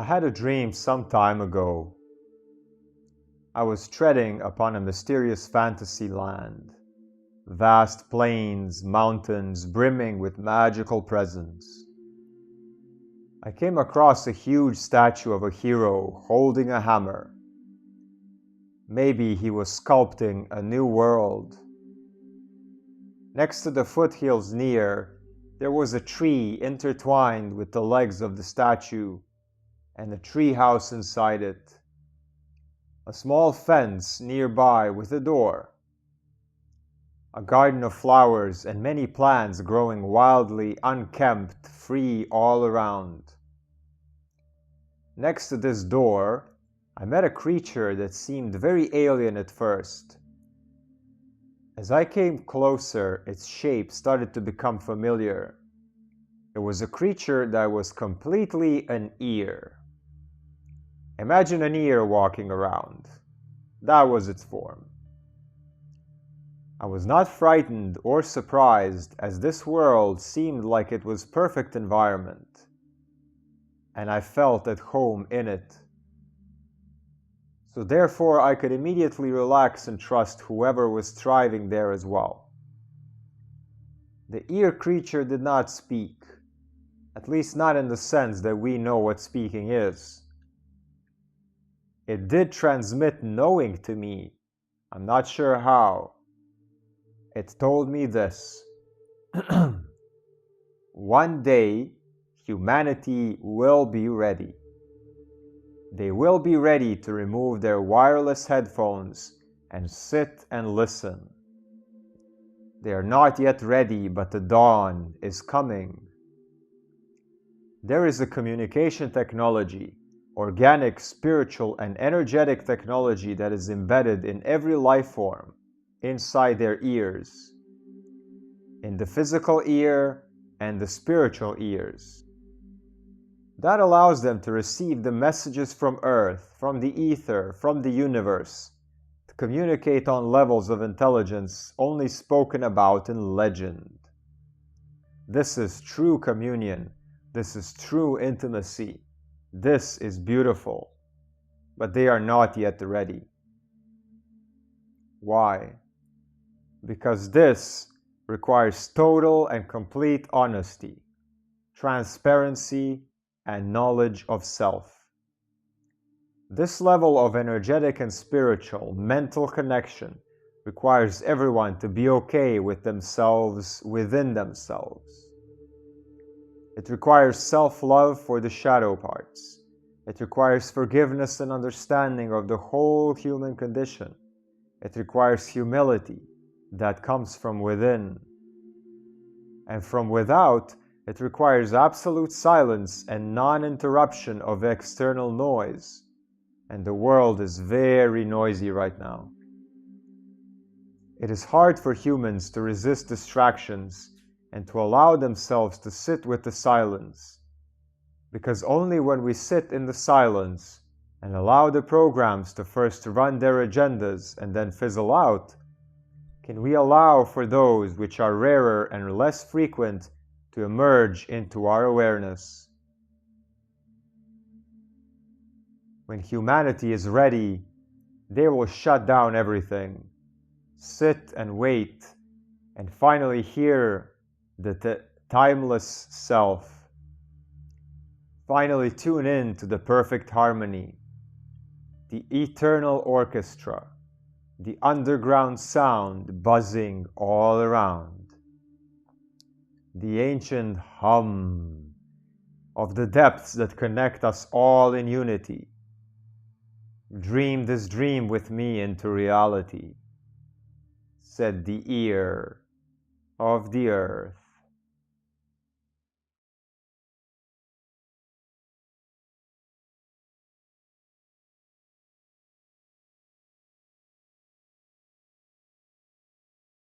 I had a dream some time ago. I was treading upon a mysterious fantasy land, vast plains, mountains brimming with magical presence. I came across a huge statue of a hero holding a hammer. Maybe he was sculpting a new world. Next to the foothills near, there was a tree intertwined with the legs of the statue, and a tree house inside it. A small fence nearby with a door. A garden of flowers and many plants growing wildly, unkempt, free all around. Next to this door, I met a creature that seemed very alien at first. As I came closer, its shape started to become familiar. It was a creature that was completely an ear. Imagine an ear walking around. That was its form. I was not frightened or surprised, as this world seemed like it was perfect environment, and I felt at home in it. So therefore I could immediately relax and trust whoever was thriving there as well. The ear creature did not speak, at least not in the sense that we know what speaking is. It did transmit knowing to me. I'm not sure how. It told me this. One day, humanity will be ready. They will be ready to remove their wireless headphones and sit and listen. They are not yet ready, but the dawn is coming. There is a communication technology, organic, spiritual, and energetic technology that is embedded in every life form, inside their ears, in the physical ear and the spiritual ears. That allows them to receive the messages from Earth, from the ether, from the universe, to communicate on levels of intelligence only spoken about in legend. This is true communion. This is true intimacy. This is beautiful. But they are not yet ready. Why? Because this requires total and complete honesty, transparency, and knowledge of self. This level of energetic and spiritual, mental connection requires everyone to be okay with themselves within themselves. It requires self-love for the shadow parts. It requires forgiveness and understanding of the whole human condition. It requires humility that comes from within. And from without, it requires absolute silence and non-interruption of external noise. And the world is very noisy right now. It is hard for humans to resist distractions and to allow themselves to sit with the silence. Because only when we sit in the silence and allow the programs to first run their agendas and then fizzle out, can we allow for those which are rarer and less frequent to emerge into our awareness. When humanity is ready, they will shut down everything, sit and wait, and finally hear the timeless self. Finally tune in to the perfect harmony, the eternal orchestra, the underground sound buzzing all around, the ancient hum of the depths that connect us all in unity. Dream this dream with me into reality, said the ear of the earth.